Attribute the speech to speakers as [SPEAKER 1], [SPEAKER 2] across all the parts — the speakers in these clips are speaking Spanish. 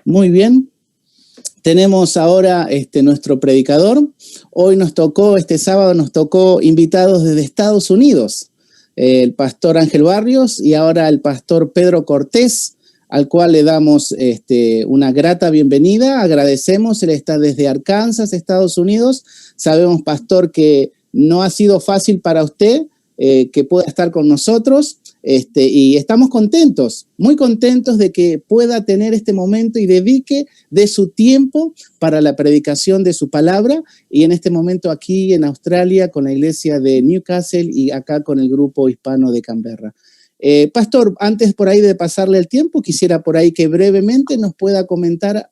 [SPEAKER 1] Muy bien. Tenemos ahora nuestro predicador. Hoy este sábado nos tocó invitados desde Estados Unidos. El pastor Ángel Barrios y ahora el pastor Pedro Cortés, al cual le damos una grata bienvenida. Agradecemos, él está desde Arkansas, Estados Unidos. Sabemos, pastor, que no ha sido fácil para usted que pueda estar con nosotros. Y estamos contentos, muy contentos de que pueda tener este momento y dedique de su tiempo para la predicación de su palabra, y en este momento aquí en Australia con la iglesia de Newcastle y acá con el grupo hispano de Canberra. Pastor, antes por ahí de pasarle el tiempo, quisiera por ahí que brevemente nos pueda comentar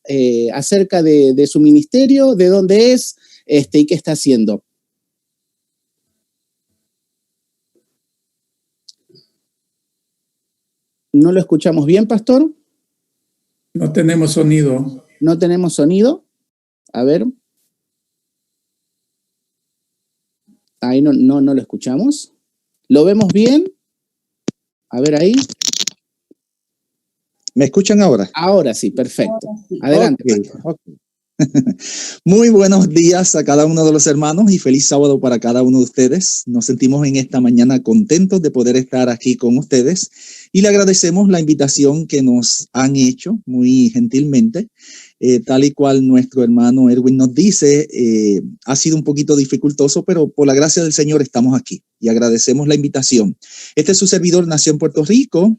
[SPEAKER 1] acerca de su ministerio, de dónde es y qué está haciendo. ¿No lo escuchamos bien, pastor?
[SPEAKER 2] No tenemos sonido.
[SPEAKER 1] ¿No tenemos sonido? A ver. Ahí no lo escuchamos. ¿Lo vemos bien? A ver ahí.
[SPEAKER 3] ¿Me escuchan ahora?
[SPEAKER 1] Ahora sí, perfecto. Adelante.
[SPEAKER 3] Okay. Muy buenos días a cada uno de los hermanos y feliz sábado para cada uno de ustedes. Nos sentimos en esta mañana contentos de poder estar aquí con ustedes y le agradecemos la invitación que nos han hecho muy gentilmente. Tal y cual nuestro hermano Erwin nos dice, ha sido un poquito dificultoso, pero por la gracia del Señor estamos aquí y agradecemos la invitación. Su servidor nació en Puerto Rico.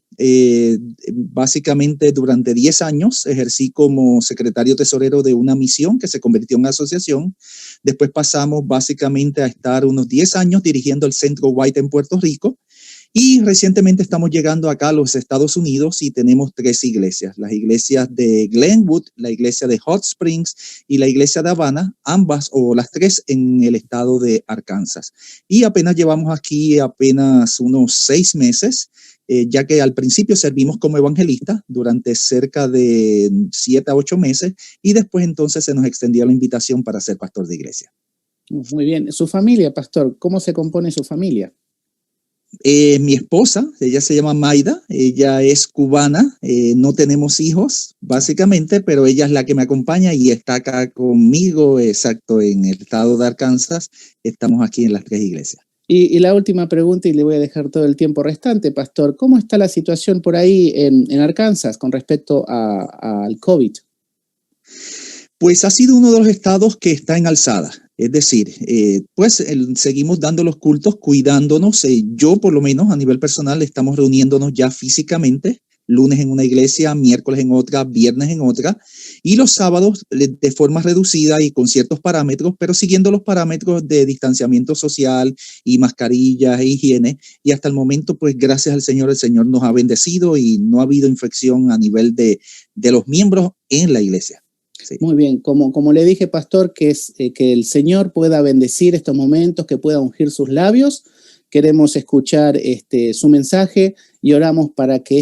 [SPEAKER 3] Básicamente durante 10 años ejercí como secretario tesorero de una misión que se convirtió en asociación. Después pasamos básicamente a estar unos 10 años dirigiendo el Centro White en Puerto Rico. Y recientemente estamos llegando acá a los Estados Unidos y tenemos 3 iglesias. Las iglesias de Glenwood, la iglesia de Hot Springs y la iglesia de Havana, ambas o las 3 en el estado de Arkansas. Y apenas llevamos aquí unos 6 meses, ya que al principio servimos como evangelistas durante cerca de 7 a 8 meses y después entonces se nos extendió la invitación para ser pastor de iglesia.
[SPEAKER 1] Muy bien. ¿Su familia, pastor? ¿Cómo se compone su familia?
[SPEAKER 3] Mi esposa, ella se llama Maida, ella es cubana, no tenemos hijos básicamente, pero ella es la que me acompaña y está acá conmigo, exacto, en el estado de Arkansas. Estamos aquí en las 3 iglesias.
[SPEAKER 1] Y la última pregunta, y le voy a dejar todo el tiempo restante, pastor, ¿cómo está la situación por ahí en Arkansas con respecto al COVID?
[SPEAKER 3] Pues ha sido uno de los estados que está en alzada. Es decir, seguimos dando los cultos, cuidándonos. Yo, por lo menos, a nivel personal, estamos reuniéndonos ya físicamente, lunes en una iglesia, miércoles en otra, viernes en otra, y los sábados de forma reducida y con ciertos parámetros, pero siguiendo los parámetros de distanciamiento social y mascarillas e higiene. Y hasta el momento, pues gracias al Señor, el Señor nos ha bendecido y no ha habido infección a nivel de los miembros en la iglesia. Sí.
[SPEAKER 1] Muy bien, como le dije, pastor, que el Señor pueda bendecir estos momentos, que pueda ungir sus labios. Queremos escuchar su mensaje y oramos para que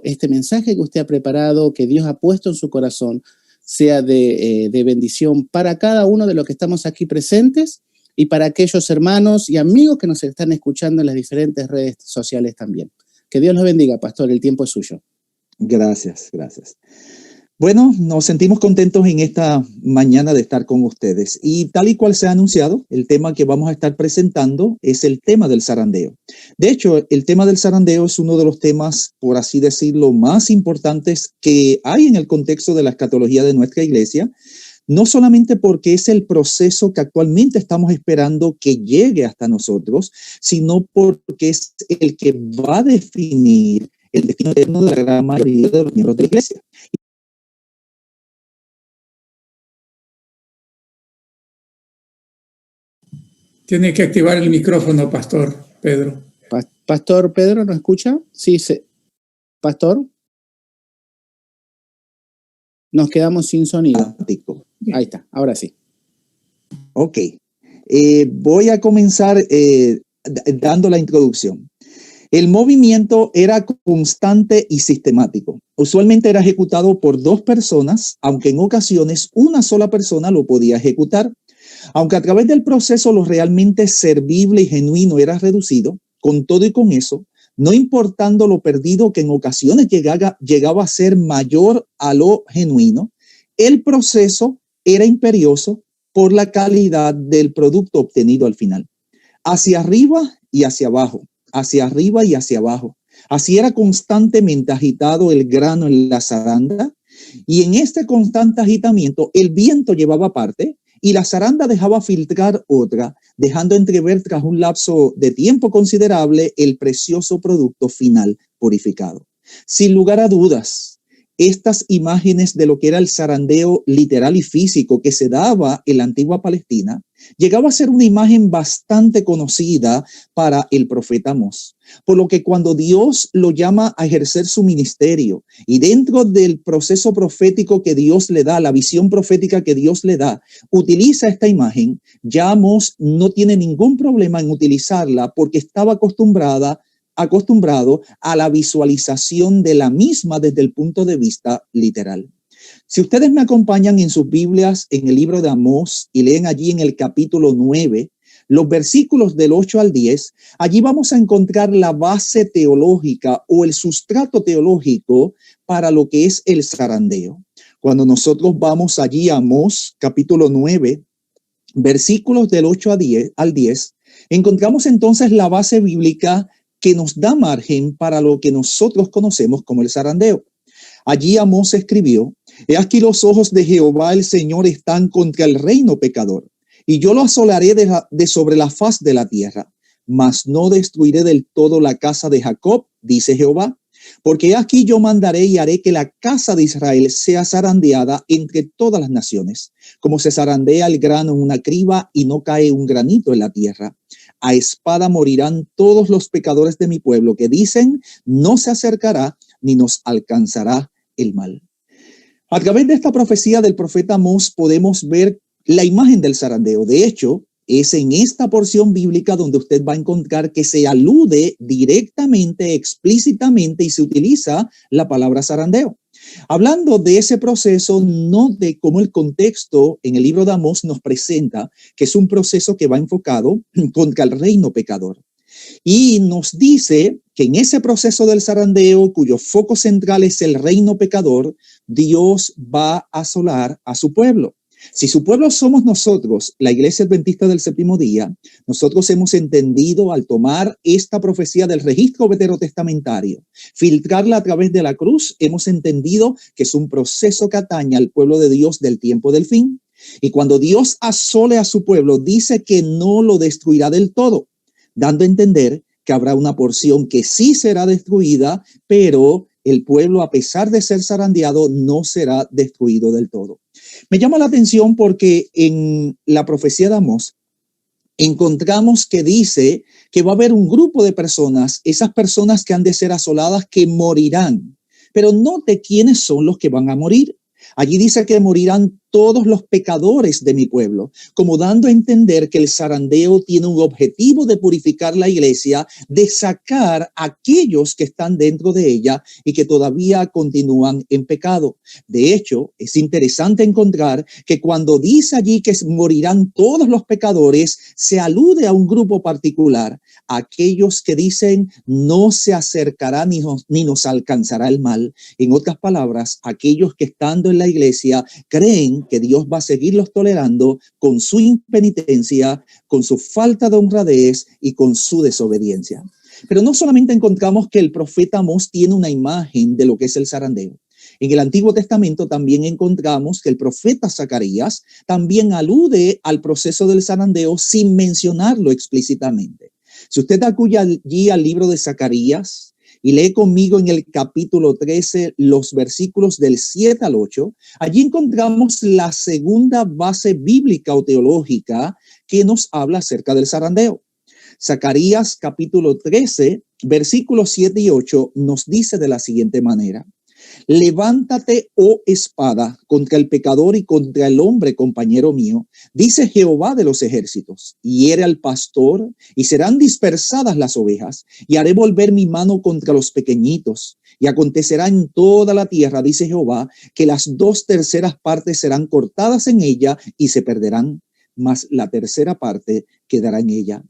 [SPEAKER 1] este mensaje que usted ha preparado, que Dios ha puesto en su corazón, sea de bendición para cada uno de los que estamos aquí presentes y para aquellos hermanos y amigos que nos están escuchando en las diferentes redes sociales también. Que Dios los bendiga, pastor, el tiempo es suyo.
[SPEAKER 3] Gracias. Bueno, nos sentimos contentos en esta mañana de estar con ustedes y tal y cual se ha anunciado, el tema que vamos a estar presentando es el tema del zarandeo. De hecho, el tema del zarandeo es uno de los temas, por así decirlo, más importantes que hay en el contexto de la escatología de nuestra iglesia, no solamente porque es el proceso que actualmente estamos esperando que llegue hasta nosotros, sino porque es el que va a definir el destino eterno de la gran mayoría de los miembros de la iglesia.
[SPEAKER 2] Tiene que activar el micrófono, pastor Pedro.
[SPEAKER 1] Pastor Pedro, ¿nos escucha? Sí, pastor. Nos quedamos sin sonido. Ahí está, ahora sí.
[SPEAKER 3] Ok. Voy a comenzar dando la introducción. El movimiento era constante y sistemático. Usualmente era ejecutado por 2 personas, aunque en ocasiones una sola persona lo podía ejecutar. Aunque a través del proceso lo realmente servible y genuino era reducido, con todo y con eso, no importando lo perdido, que en ocasiones llegaba a ser mayor a lo genuino, el proceso era imperioso por la calidad del producto obtenido al final. Hacia arriba y hacia abajo, hacia arriba y hacia abajo. Así era constantemente agitado el grano en la zaranda, y en este constante agitamiento el viento llevaba parte y la zaranda dejaba filtrar otra, dejando entrever tras un lapso de tiempo considerable el precioso producto final purificado. Sin lugar a dudas, estas imágenes de lo que era el zarandeo literal y físico que se daba en la antigua Palestina llegaba a ser una imagen bastante conocida para el profeta Amós, por lo que cuando Dios lo llama a ejercer su ministerio y dentro del proceso profético que Dios le da, la visión profética que Dios le da, utiliza esta imagen, ya Amós no tiene ningún problema en utilizarla porque estaba acostumbrado a la visualización de la misma desde el punto de vista literal. Si ustedes me acompañan en sus Biblias en el libro de Amós y leen allí en el capítulo 9, los versículos del 8 al 10, allí vamos a encontrar la base teológica o el sustrato teológico para lo que es el zarandeo. Cuando nosotros vamos allí a Amós, capítulo 9, versículos del 8 al 10, encontramos entonces la base bíblica que nos da margen para lo que nosotros conocemos como el zarandeo. Allí Amós escribió: he aquí los ojos de Jehová el Señor están contra el reino pecador, y yo lo asolaré de sobre la faz de la tierra, mas no destruiré del todo la casa de Jacob, dice Jehová, porque aquí yo mandaré y haré que la casa de Israel sea zarandeada entre todas las naciones, como se zarandea el grano en una criba y no cae un granito en la tierra. A espada morirán todos los pecadores de mi pueblo que dicen: no se acercará ni nos alcanzará el mal. A través de esta profecía del profeta Amós podemos ver la imagen del zarandeo. De hecho, es en esta porción bíblica donde usted va a encontrar que se alude directamente, explícitamente y se utiliza la palabra zarandeo. Hablando de ese proceso, no de cómo el contexto en el libro de Amós nos presenta que es un proceso que va enfocado contra el reino pecador. Y nos dice que en ese proceso del zarandeo, cuyo foco central es el reino pecador, Dios va a asolar a su pueblo. Si su pueblo somos nosotros, la Iglesia Adventista del Séptimo Día, nosotros hemos entendido al tomar esta profecía del registro veterotestamentario, filtrarla a través de la cruz, hemos entendido que es un proceso que atañe al pueblo de Dios del tiempo del fin. Y cuando Dios asole a su pueblo, dice que no lo destruirá del todo, dando a entender que habrá una porción que sí será destruida, pero el pueblo, a pesar de ser zarandeado, no será destruido del todo. Me llama la atención porque en la profecía de Amós encontramos que dice que va a haber un grupo de personas, esas personas que han de ser asoladas, que morirán. Pero note quiénes son los que van a morir. Allí dice que morirán todos los pecadores de mi pueblo, como dando a entender que el zarandeo tiene un objetivo de purificar la iglesia, de sacar a aquellos que están dentro de ella y que todavía continúan en pecado. De hecho, es interesante encontrar que cuando dice allí que morirán todos los pecadores, se alude a un grupo particular, aquellos que dicen no se acercará ni nos alcanzará el mal. En otras palabras, aquellos que estando en la iglesia creen que Dios va a seguirlos tolerando con su impenitencia, con su falta de honradez y con su desobediencia. Pero no solamente encontramos que el profeta Amós tiene una imagen de lo que es el zarandeo. En el Antiguo Testamento también encontramos que el profeta Zacarías también alude al proceso del zarandeo sin mencionarlo explícitamente. Si usted acude allí al libro de Zacarías y lee conmigo en el capítulo 13 los versículos del 7 al 8, allí encontramos la segunda base bíblica o teológica que nos habla acerca del zarandeo. Zacarías capítulo 13, versículos 7 y 8 nos dice de la siguiente manera: levántate, oh espada, contra el pecador y contra el hombre compañero mío, dice Jehová de los ejércitos, hiere al pastor y serán dispersadas las ovejas, y haré volver mi mano contra los pequeñitos, y acontecerá en toda la tierra, dice Jehová, que las 2/3 partes serán cortadas en ella y se perderán, mas la 1/3 parte quedará en ella.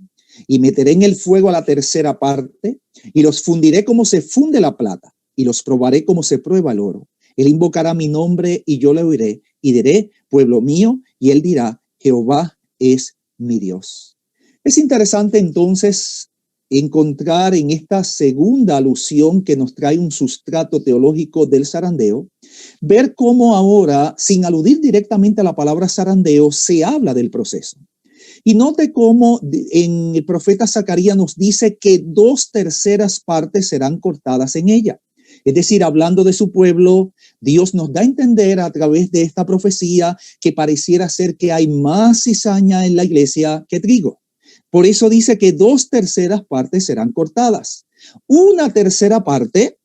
[SPEAKER 3] y meteré en el fuego a la tercera parte, y los fundiré como se funde la plata, y los probaré como se prueba el oro. Él invocará mi nombre y yo le oiré, y diré, pueblo mío, y él dirá, Jehová es mi Dios. Es interesante entonces encontrar en esta segunda alusión que nos trae un sustrato teológico del zarandeo, ver cómo ahora, sin aludir directamente a la palabra zarandeo, se habla del proceso. Y note cómo en el profeta Zacarías nos dice que 2/3 partes serán cortadas en ella. Es decir, hablando de su pueblo, Dios nos da a entender a través de esta profecía que pareciera ser que hay más cizaña en la iglesia que trigo. Por eso dice que 2/3 partes serán cortadas. 1/3 parte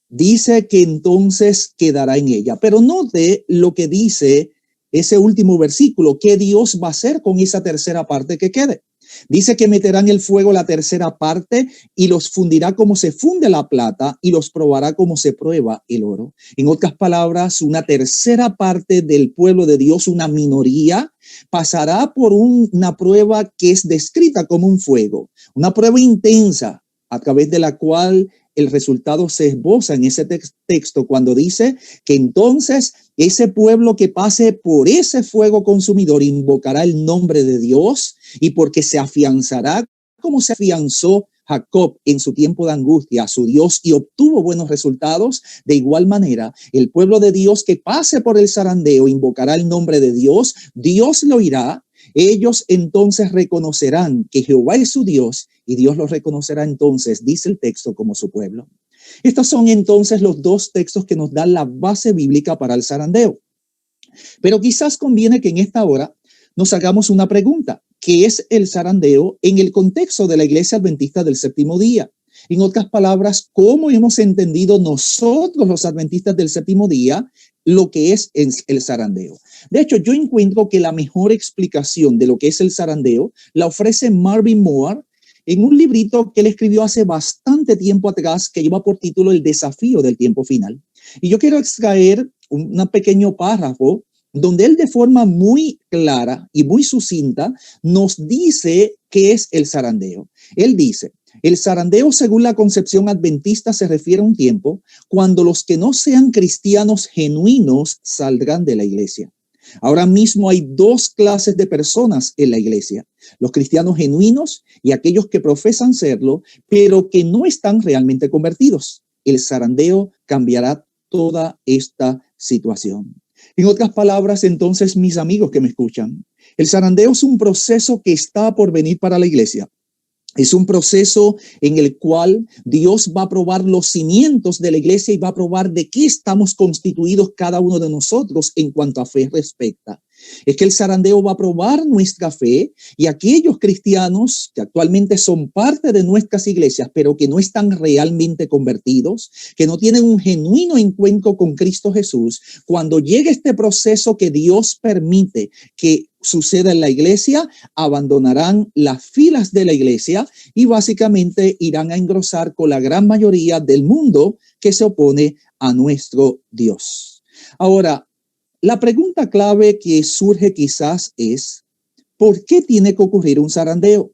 [SPEAKER 3] dice que entonces quedará en ella. Pero note lo que dice ese último versículo, ¿qué Dios va a hacer con esa tercera parte que quede? Dice que meterá en el fuego la tercera parte y los fundirá como se funde la plata y los probará como se prueba el oro. En otras palabras, una tercera parte del pueblo de Dios, una minoría, pasará por una prueba que es descrita como un fuego, una prueba intensa a través de la cual el resultado se esboza en ese texto cuando dice que entonces ese pueblo que pase por ese fuego consumidor invocará el nombre de Dios y porque se afianzará como se afianzó Jacob en su tiempo de angustia a su Dios y obtuvo buenos resultados. De igual manera, el pueblo de Dios que pase por el zarandeo invocará el nombre de Dios, Dios lo oirá. Ellos entonces reconocerán que Jehová es su Dios y Dios los reconocerá entonces, dice el texto, como su pueblo. Estos son entonces los dos textos que nos dan la base bíblica para el zarandeo. Pero quizás conviene que en esta hora nos hagamos una pregunta. ¿Qué es el zarandeo en el contexto de la Iglesia Adventista del Séptimo Día? En otras palabras, ¿cómo hemos entendido nosotros los adventistas del séptimo día lo que es el zarandeo? De hecho, yo encuentro que la mejor explicación de lo que es el zarandeo la ofrece Marvin Moore en un librito que él escribió hace bastante tiempo atrás que lleva por título El desafío del tiempo final. Y yo quiero extraer un pequeño párrafo donde él de forma muy clara y muy sucinta nos dice qué es el zarandeo. Él dice, el zarandeo según la concepción adventista se refiere a un tiempo cuando los que no sean cristianos genuinos saldrán de la iglesia. Ahora mismo hay dos clases de personas en la iglesia, los cristianos genuinos y aquellos que profesan serlo, pero que no están realmente convertidos. El zarandeo cambiará toda esta situación. En otras palabras, entonces, mis amigos que me escuchan, el zarandeo es un proceso que está por venir para la iglesia. Es un proceso en el cual Dios va a probar los cimientos de la iglesia y va a probar de qué estamos constituidos cada uno de nosotros en cuanto a fe respecta. Es que el zarandeo va a probar nuestra fe y aquellos cristianos que actualmente son parte de nuestras iglesias, pero que no están realmente convertidos, que no tienen un genuino encuentro con Cristo Jesús, cuando llegue este proceso que Dios permite que suceda en la iglesia, abandonarán las filas de la iglesia y básicamente irán a engrosar con la gran mayoría del mundo que se opone a nuestro Dios. Ahora, la pregunta clave que surge quizás es, ¿por qué tiene que ocurrir un zarandeo?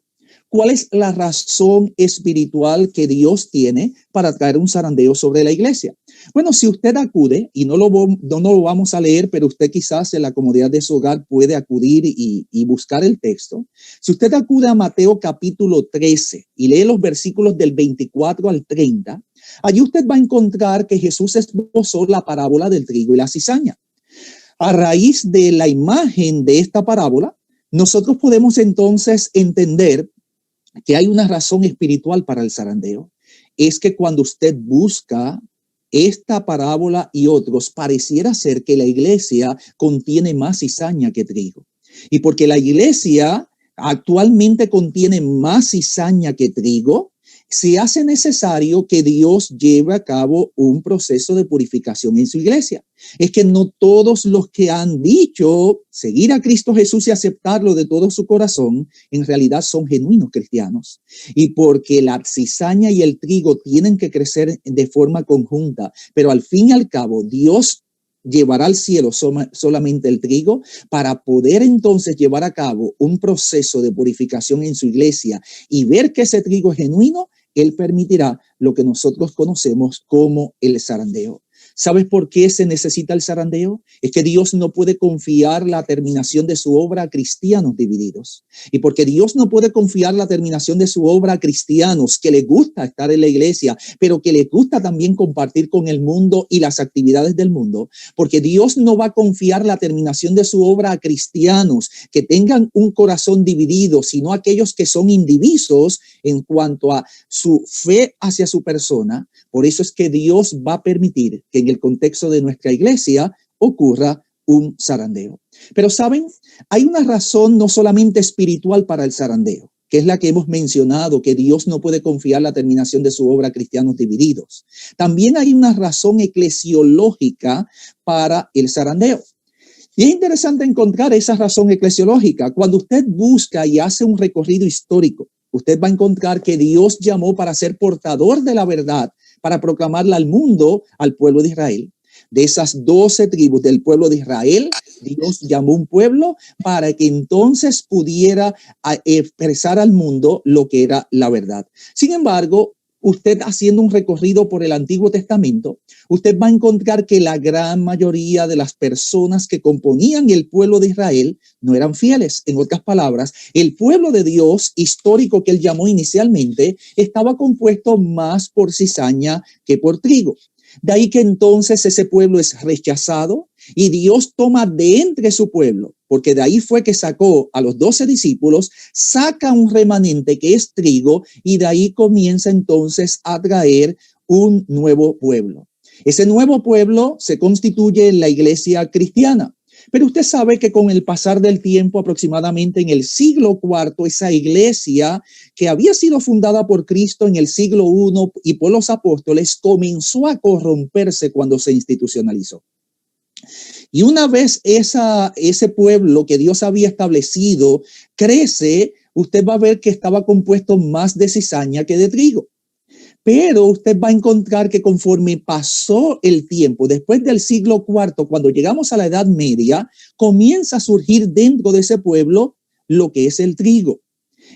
[SPEAKER 3] ¿Cuál es la razón espiritual que Dios tiene para traer un zarandeo sobre la iglesia? Bueno, si usted acude, y no lo vamos a leer, pero usted quizás en la comodidad de su hogar puede acudir y buscar el texto. Si usted acude a Mateo capítulo 13 y lee los versículos del 24 al 30, allí usted va a encontrar que Jesús esbozó la parábola del trigo y la cizaña. A raíz de la imagen de esta parábola, nosotros podemos entonces entender que hay una razón espiritual para el zarandeo. Es que cuando usted busca esta parábola y otros, pareciera ser que la iglesia contiene más cizaña que trigo. Y porque la iglesia actualmente contiene más cizaña que trigo, se hace necesario que Dios lleve a cabo un proceso de purificación en su iglesia. Es que no todos los que han dicho seguir a Cristo Jesús y aceptarlo de todo su corazón, en realidad son genuinos cristianos. Y porque la cizaña y el trigo tienen que crecer de forma conjunta, pero al fin y al cabo Dios llevará al cielo solamente el trigo para poder entonces llevar a cabo un proceso de purificación en su iglesia y ver que ese trigo es genuino. Él permitirá lo que nosotros conocemos como el zarandeo. ¿Sabes por qué se necesita el zarandeo? Es que Dios no puede confiar la terminación de su obra a cristianos divididos. Y porque Dios no puede confiar la terminación de su obra a cristianos que les gusta estar en la iglesia, pero que les gusta también compartir con el mundo y las actividades del mundo, porque Dios no va a confiar la terminación de su obra a cristianos que tengan un corazón dividido, sino a aquellos que son indivisos en cuanto a su fe hacia su persona. Por eso es que Dios va a permitir que en el contexto de nuestra iglesia ocurra un zarandeo. Pero saben, hay una razón no solamente espiritual para el zarandeo, que es la que hemos mencionado, que Dios no puede confiar la terminación de su obra a cristianos divididos. También hay una razón eclesiológica para el zarandeo. Y es interesante encontrar esa razón eclesiológica. Cuando usted busca y hace un recorrido histórico, usted va a encontrar que Dios llamó para ser portador de la verdad, para proclamarla al mundo, al pueblo de Israel. De esas 12 tribus del pueblo de Israel, Dios llamó un pueblo para que entonces pudiera expresar al mundo lo que era la verdad. Sin embargo, usted haciendo un recorrido por el Antiguo Testamento, usted va a encontrar que la gran mayoría de las personas que componían el pueblo de Israel no eran fieles. En otras palabras, el pueblo de Dios histórico que él llamó inicialmente estaba compuesto más por cizaña que por trigo. De ahí que entonces ese pueblo es rechazado y Dios toma de entre su pueblo, porque de ahí fue que sacó a los 12 discípulos, saca un remanente que es trigo y de ahí comienza entonces a traer un nuevo pueblo. Ese nuevo pueblo se constituye en la iglesia cristiana. Pero usted sabe que con el pasar del tiempo, aproximadamente en el siglo IV, esa iglesia que había sido fundada por Cristo en el siglo I y por los apóstoles, comenzó a corromperse cuando se institucionalizó. Y una vez ese pueblo que Dios había establecido crece, usted va a ver que estaba compuesto más de cizaña que de trigo. Pero usted va a encontrar que conforme pasó el tiempo, después del siglo IV, cuando llegamos a la Edad Media, comienza a surgir dentro de ese pueblo lo que es el trigo.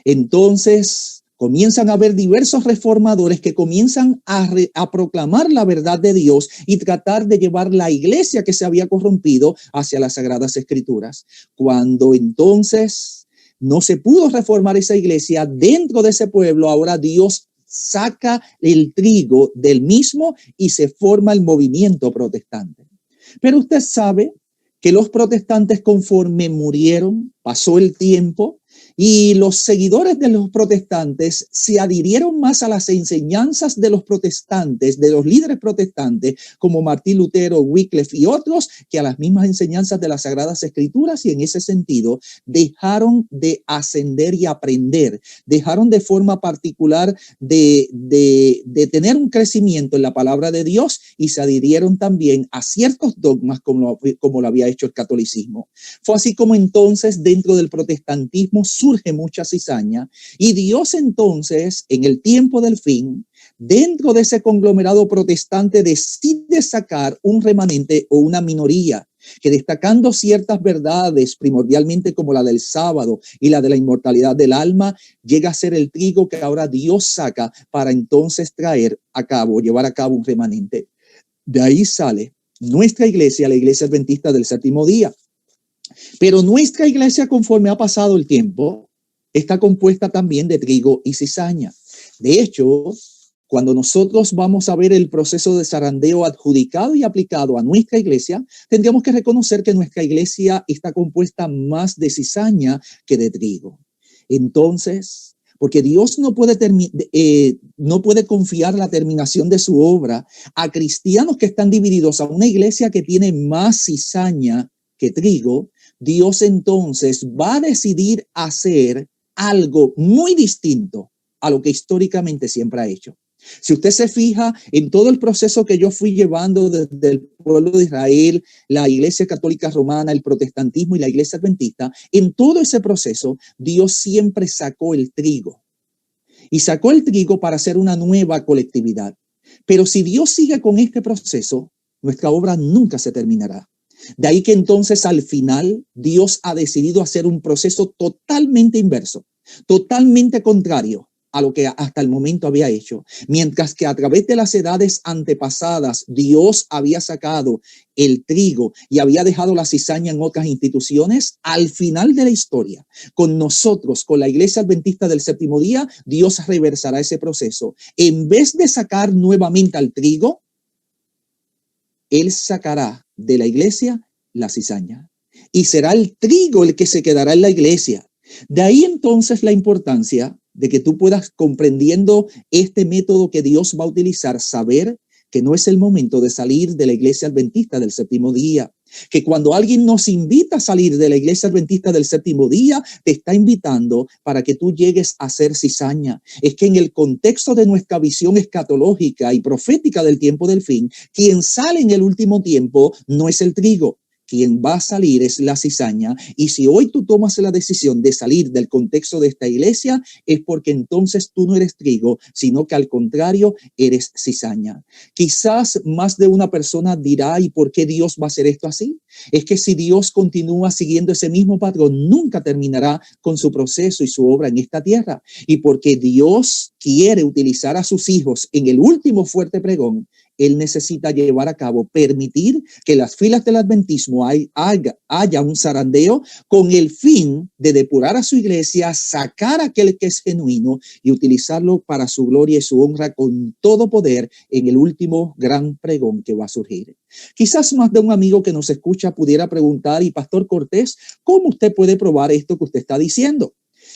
[SPEAKER 3] Entonces comienzan a haber diversos reformadores que comienzan a proclamar la verdad de Dios y tratar de llevar la iglesia que se había corrompido hacia las Sagradas Escrituras. Cuando entonces no se pudo reformar esa iglesia, dentro de ese pueblo ahora Dios saca el trigo del mismo y se forma el movimiento protestante. Pero usted sabe que los protestantes, conforme murieron, pasó el tiempo y los seguidores de los protestantes se adhirieron más a las enseñanzas de los protestantes, de los líderes protestantes como Martín Lutero, Wycliffe y otros, que a las mismas enseñanzas de las Sagradas Escrituras, y en ese sentido dejaron de ascender y aprender, dejaron de forma particular de tener un crecimiento en la palabra de Dios y se adhirieron también a ciertos dogmas como lo había hecho el catolicismo. Fue así como entonces dentro del protestantismo surge mucha cizaña y Dios entonces en el tiempo del fin, dentro de ese conglomerado protestante, decide sacar un remanente o una minoría que, destacando ciertas verdades primordialmente como la del sábado y la de la inmortalidad del alma, llega a ser el trigo que ahora Dios saca para entonces llevar a cabo un remanente. De ahí sale nuestra iglesia, la Iglesia Adventista del Séptimo Día. Pero nuestra iglesia, conforme ha pasado el tiempo, está compuesta también de trigo y cizaña. De hecho, cuando nosotros vamos a ver el proceso de zarandeo adjudicado y aplicado a nuestra iglesia, tendríamos que reconocer que nuestra iglesia está compuesta más de cizaña que de trigo. Entonces, porque Dios no puede confiar la terminación de su obra a cristianos que están divididos, a una iglesia que tiene más cizaña que trigo, Dios entonces va a decidir hacer algo muy distinto a lo que históricamente siempre ha hecho. Si usted se fija en todo el proceso que yo fui llevando desde el pueblo de Israel, la Iglesia Católica Romana, el protestantismo y la Iglesia Adventista, en todo ese proceso Dios siempre sacó el trigo y sacó el trigo para hacer una nueva colectividad. Pero si Dios sigue con este proceso, nuestra obra nunca se terminará. De ahí que entonces al final Dios ha decidido hacer un proceso totalmente inverso, totalmente contrario a lo que hasta el momento había hecho. Mientras que a través de las edades antepasadas Dios había sacado el trigo y había dejado la cizaña en otras instituciones, al final de la historia, con nosotros, con la Iglesia Adventista del Séptimo Día, Dios reversará ese proceso. En vez de sacar nuevamente al trigo, Él sacará de la iglesia la cizaña y será el trigo el que se quedará en la iglesia. De ahí entonces la importancia de que tú puedas, comprendiendo este método que Dios va a utilizar, saber que no es el momento de salir de la Iglesia Adventista del Séptimo Día. Que cuando alguien nos invita a salir de la Iglesia Adventista del Séptimo Día, te está invitando para que tú llegues a ser cizaña. Es que en el contexto de nuestra visión escatológica y profética del tiempo del fin, quien sale en el último tiempo no es el trigo. Quien va a salir es la cizaña. Y si hoy tú tomas la decisión de salir del contexto de esta iglesia, es porque entonces tú no eres trigo, sino que al contrario eres cizaña. Quizás más de una persona dirá, ¿y por qué Dios va a hacer esto así? Es que si Dios continúa siguiendo ese mismo patrón, nunca terminará con su proceso y su obra en esta tierra. Y porque Dios quiere utilizar a sus hijos en el último fuerte pregón, Él necesita llevar a cabo, permitir que las filas del adventismo haya un zarandeo con el fin de depurar a su iglesia, sacar a aquel que es genuino y utilizarlo para su gloria y su honra con todo poder en el último gran pregón que va a surgir. Quizás más de un amigo que nos escucha pudiera preguntar, y Pastor Cortés, ¿cómo usted puede probar esto que usted está diciendo?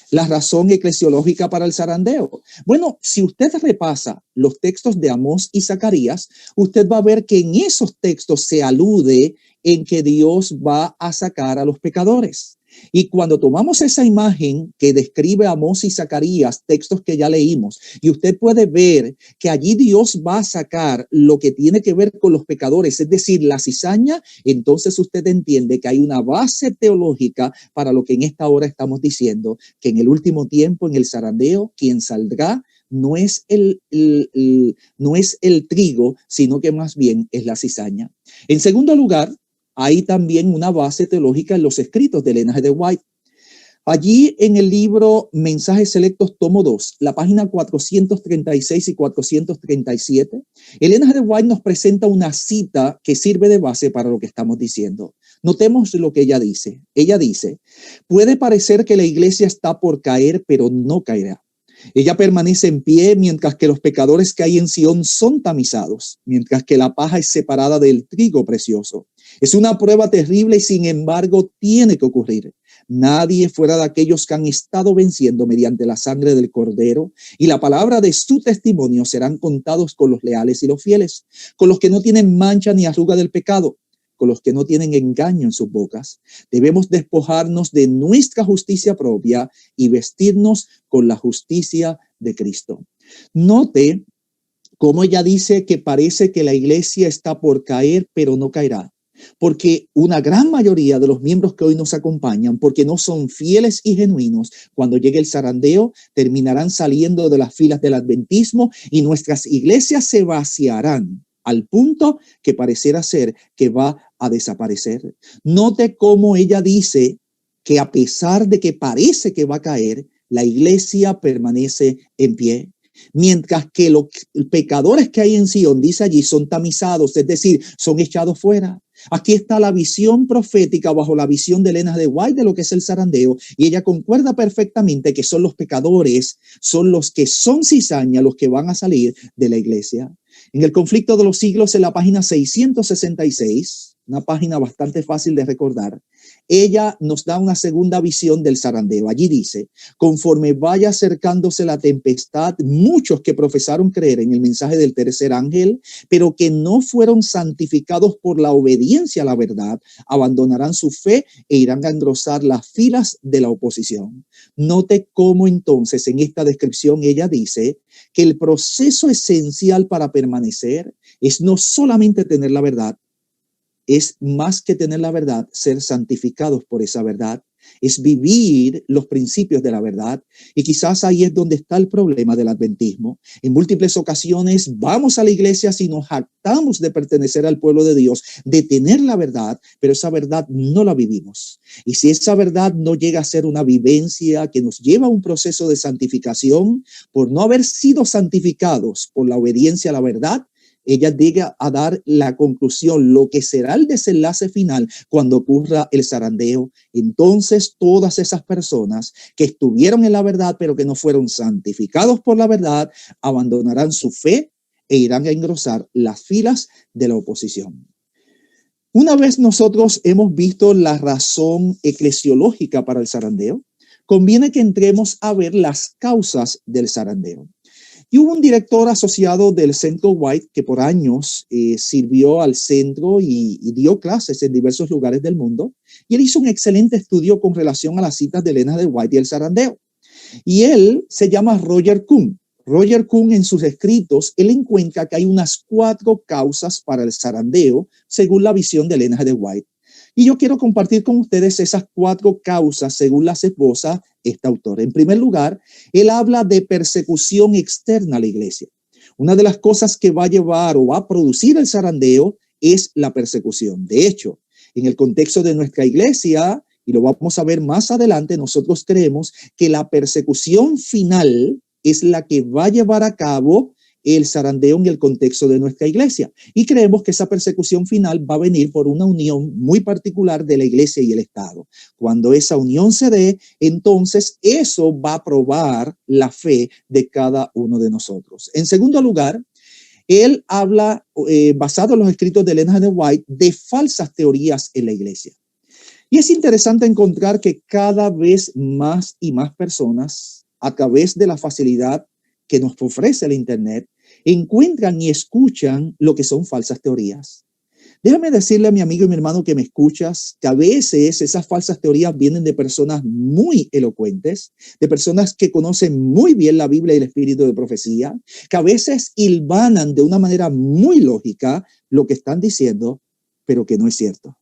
[SPEAKER 3] La razón eclesiológica para el zarandeo. Bueno, si usted repasa los textos de Amós y Zacarías, usted va a ver que en esos textos se alude en que Dios va a sacar a los pecadores. Y cuando tomamos esa imagen que describe Amós y Zacarías, textos que ya leímos, y usted puede ver que allí Dios va a sacar lo que tiene que ver con los pecadores, es decir, la cizaña, entonces usted entiende que hay una base teológica para lo que en esta hora estamos diciendo, que en el último tiempo, en el zarandeo, quien saldrá no es el trigo, sino que más bien es la cizaña. En segundo lugar, hay también una base teológica en los escritos de Elena G. de White. Allí en el libro Mensajes Selectos, tomo 2, la página 436 y 437, Elena G. de White nos presenta una cita que sirve de base para lo que estamos diciendo. Notemos lo que ella dice. Ella dice, puede parecer que la iglesia está por caer, pero no caerá. Ella permanece en pie mientras que los pecadores que hay en Sion son tamizados, mientras que la paja es separada del trigo precioso. Es una prueba terrible y sin embargo tiene que ocurrir. Nadie fuera de aquellos que han estado venciendo mediante la sangre del Cordero y la palabra de su testimonio serán contados con los leales y los fieles, con los que no tienen mancha ni arruga del pecado, con los que no tienen engaño en sus bocas. Debemos despojarnos de nuestra justicia propia y vestirnos con la justicia de Cristo. Note cómo ella dice que parece que la iglesia está por caer, pero no caerá. Porque una gran mayoría de los miembros que hoy nos acompañan, porque no son fieles y genuinos, cuando llegue el zarandeo, terminarán saliendo de las filas del adventismo y nuestras iglesias se vaciarán al punto que pareciera ser que va a desaparecer. Note cómo ella dice que a pesar de que parece que va a caer, la iglesia permanece en pie. Mientras que los pecadores que hay en Sion, dice allí, son tamizados, es decir, son echados fuera. Aquí está la visión profética bajo la visión de Elena de White de lo que es el zarandeo, y ella concuerda perfectamente que son los pecadores, son los que son cizaña, los que van a salir de la iglesia. En el conflicto de los siglos, en la página 666, una página bastante fácil de recordar, ella nos da una segunda visión del zarandeo. Allí dice, conforme vaya acercándose la tempestad, muchos que profesaron creer en el mensaje del tercer ángel, pero que no fueron santificados por la obediencia a la verdad, abandonarán su fe e irán a engrosar las filas de la oposición. Note cómo entonces en esta descripción ella dice que el proceso esencial para permanecer es no solamente tener la verdad, es más que tener la verdad, ser santificados por esa verdad. es vivir los principios de la verdad. Y quizás ahí es donde está el problema del adventismo. En múltiples ocasiones vamos a la iglesia si nos jactamos de pertenecer al pueblo de Dios, de tener la verdad, pero esa verdad no la vivimos. Y si esa verdad no llega a ser una vivencia que nos lleva a un proceso de santificación, por no haber sido santificados por la obediencia a la verdad, ella llega a dar la conclusión, lo que será el desenlace final cuando ocurra el zarandeo. Entonces todas esas personas que estuvieron en la verdad pero que no fueron santificados por la verdad, abandonarán su fe e irán a engrosar las filas de la oposición. Una vez nosotros hemos visto la razón eclesiológica para el zarandeo, conviene que entremos a ver las causas del zarandeo. Y hubo un director asociado del Centro White que por años sirvió al centro y dio clases en diversos lugares del mundo. Y él hizo un excelente estudio con relación a las citas de Elena de White y el zarandeo. Y él se llama Roger Kuhn. Roger Kuhn, en sus escritos, él encuentra que hay unas 4 causas para el zarandeo según la visión de Elena de White. Y yo quiero compartir con ustedes esas 4 causas según las esposa este autor. En primer lugar, él habla de persecución externa a la iglesia. Una de las cosas que va a llevar o va a producir el zarandeo es la persecución. De hecho, en el contexto de nuestra iglesia, y lo vamos a ver más adelante, nosotros creemos que la persecución final es la que va a llevar a cabo el zarandeo en el contexto de nuestra iglesia. Y creemos que esa persecución final va a venir por una unión muy particular de la iglesia y el Estado. Cuando esa unión se dé, entonces eso va a probar la fe de cada uno de nosotros. En segundo lugar, él habla, basado en los escritos de Elena de White, de falsas teorías en la iglesia. Y es interesante encontrar que cada vez más y más personas, a través de la facilidad que nos ofrece el Internet, encuentran y escuchan lo que son falsas teorías. Déjame decirle a mi amigo y mi hermano que me escuchas, que a veces esas falsas teorías vienen de personas muy elocuentes, de personas que conocen muy bien la Biblia y el espíritu de profecía, que a veces hilvanan de una manera muy lógica lo que están diciendo, pero que no es cierto.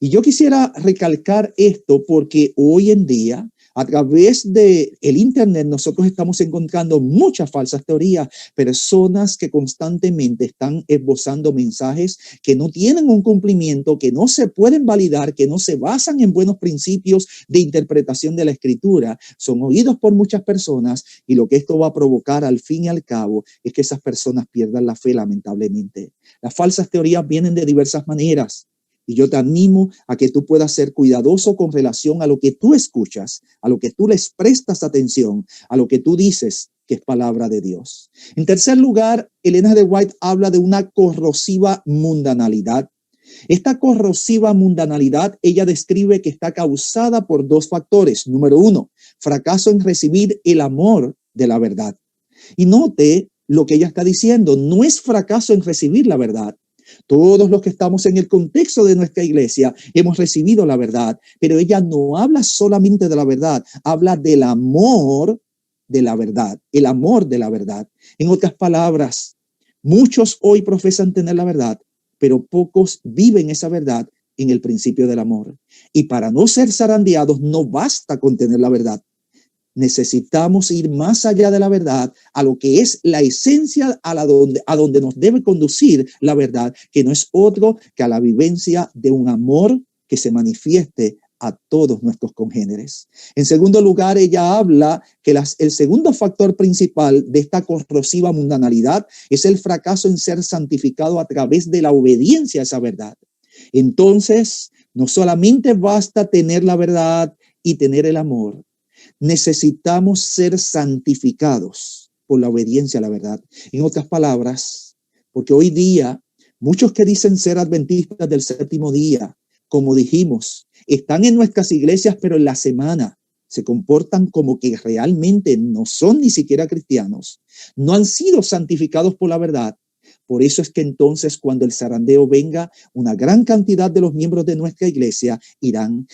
[SPEAKER 3] Y yo quisiera recalcar esto porque hoy en día, a través del Internet, nosotros estamos encontrando muchas falsas teorías, personas que constantemente están esbozando mensajes que no tienen un cumplimiento, que no se pueden validar, que no se basan en buenos principios de interpretación de la Escritura. Son oídos por muchas personas y lo que esto va a provocar al fin y al cabo es que esas personas pierdan la fe, lamentablemente. Las falsas teorías vienen de diversas maneras. Y yo te animo a que tú puedas ser cuidadoso con relación a lo que tú escuchas, a lo que tú les prestas atención, a lo que tú dices que es palabra de Dios. En tercer lugar, Elena de White habla de una corrosiva mundanalidad. Esta corrosiva mundanalidad, ella describe que está causada por 2 factores. Número 1, fracaso en recibir el amor de la verdad. Y note lo que ella está diciendo, no es fracaso en recibir la verdad. Todos los que estamos en el contexto de nuestra iglesia hemos recibido la verdad, pero ella no habla solamente de la verdad, habla del amor de la verdad, el amor de la verdad. En otras palabras, muchos hoy profesan tener la verdad, pero pocos viven esa verdad en el principio del amor. Y para no ser zarandeados no basta con tener la verdad. Necesitamos ir más allá de la verdad, a lo que es la esencia a donde nos debe conducir la verdad, que no es otro que a la vivencia de un amor que se manifieste a todos nuestros congéneres. En segundo lugar, ella habla que el segundo factor principal de esta corrosiva mundanalidad es el fracaso en ser santificado a través de la obediencia a esa verdad. Entonces, no solamente basta tener la verdad y tener el amor, necesitamos ser santificados por la obediencia a la verdad. En otras palabras, porque hoy día muchos que dicen ser adventistas del 7º día, como dijimos, están en nuestras iglesias, pero en la semana se comportan como que realmente no son ni siquiera cristianos, no han sido santificados por la verdad. Por eso es que entonces cuando el zarandeo venga, una gran cantidad de los miembros de nuestra iglesia irán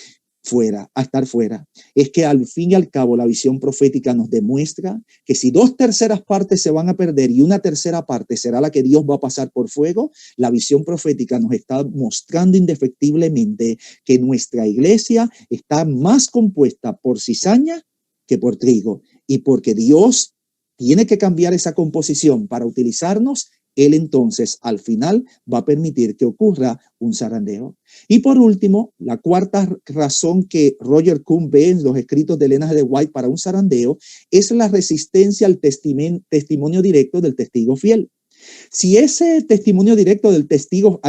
[SPEAKER 3] fuera, a estar fuera. Es que al fin y al cabo la visión profética nos demuestra que si 2/3 partes se van a perder y 1/3 parte será la que Dios va a pasar por fuego, la visión profética nos está mostrando indefectiblemente que nuestra iglesia está más compuesta por cizaña que por trigo, y porque Dios tiene que cambiar esa composición para utilizarnos, Él entonces al final va a permitir que ocurra un zarandeo. Y por último, la cuarta razón que Roger Kuhn ve en los escritos de Ellen G. White para un zarandeo es la resistencia al testimonio directo del testigo fiel. Si ese testimonio directo del testigo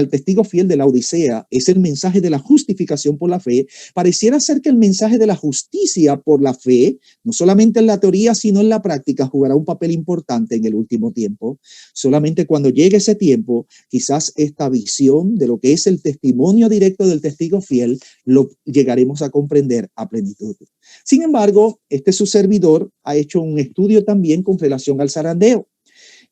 [SPEAKER 3] fiel de la Odisea es el mensaje de la justificación por la fe, pareciera ser que el mensaje de la justicia por la fe, no solamente en la teoría, sino en la práctica, jugará un papel importante en el último tiempo. Solamente cuando llegue ese tiempo, quizás esta visión de lo que es el testimonio directo del testigo fiel, lo llegaremos a comprender a plenitud. Sin embargo, su servidor ha hecho un estudio también con relación al zarandeo.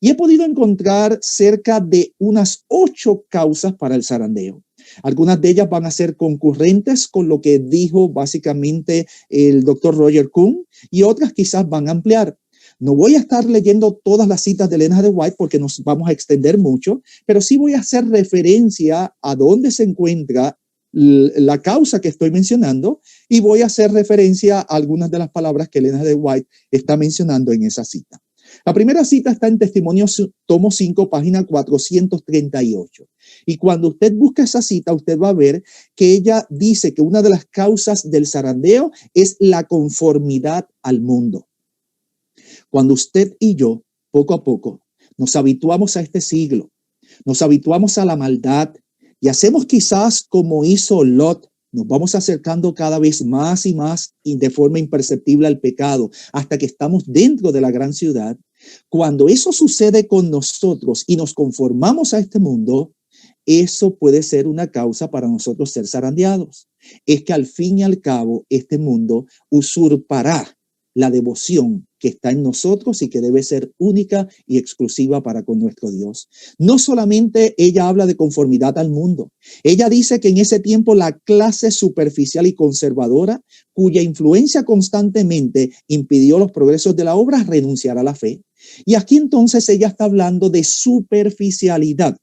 [SPEAKER 3] Y he podido encontrar cerca de unas 8 causas para el zarandeo. Algunas de ellas van a ser concurrentes con lo que dijo básicamente el doctor Roger Kuhn, y otras quizás van a ampliar. No voy a estar leyendo todas las citas de Ellen G. White porque nos vamos a extender mucho, pero sí voy a hacer referencia a dónde se encuentra la causa que estoy mencionando, y voy a hacer referencia a algunas de las palabras que Ellen G. White está mencionando en esa cita. La primera cita está en Testimonios, tomo 5, página 438. Y cuando usted busca esa cita, usted va a ver que ella dice que una de las causas del zarandeo es la conformidad al mundo. Cuando usted y yo, poco a poco, nos habituamos a este siglo, nos habituamos a la maldad y hacemos quizás como hizo Lot, nos vamos acercando cada vez más y más y de forma imperceptible al pecado hasta que estamos dentro de la gran ciudad. Cuando eso sucede con nosotros y nos conformamos a este mundo, eso puede ser una causa para nosotros ser zarandeados. Es que al fin y al cabo este mundo usurpará la devoción que está en nosotros y que debe ser única y exclusiva para con nuestro Dios. No solamente ella habla de conformidad al mundo, ella dice que en ese tiempo la clase superficial y conservadora, cuya influencia constantemente impidió los progresos de la obra, renunciará a la fe. Y aquí entonces ella está hablando de superficialidad.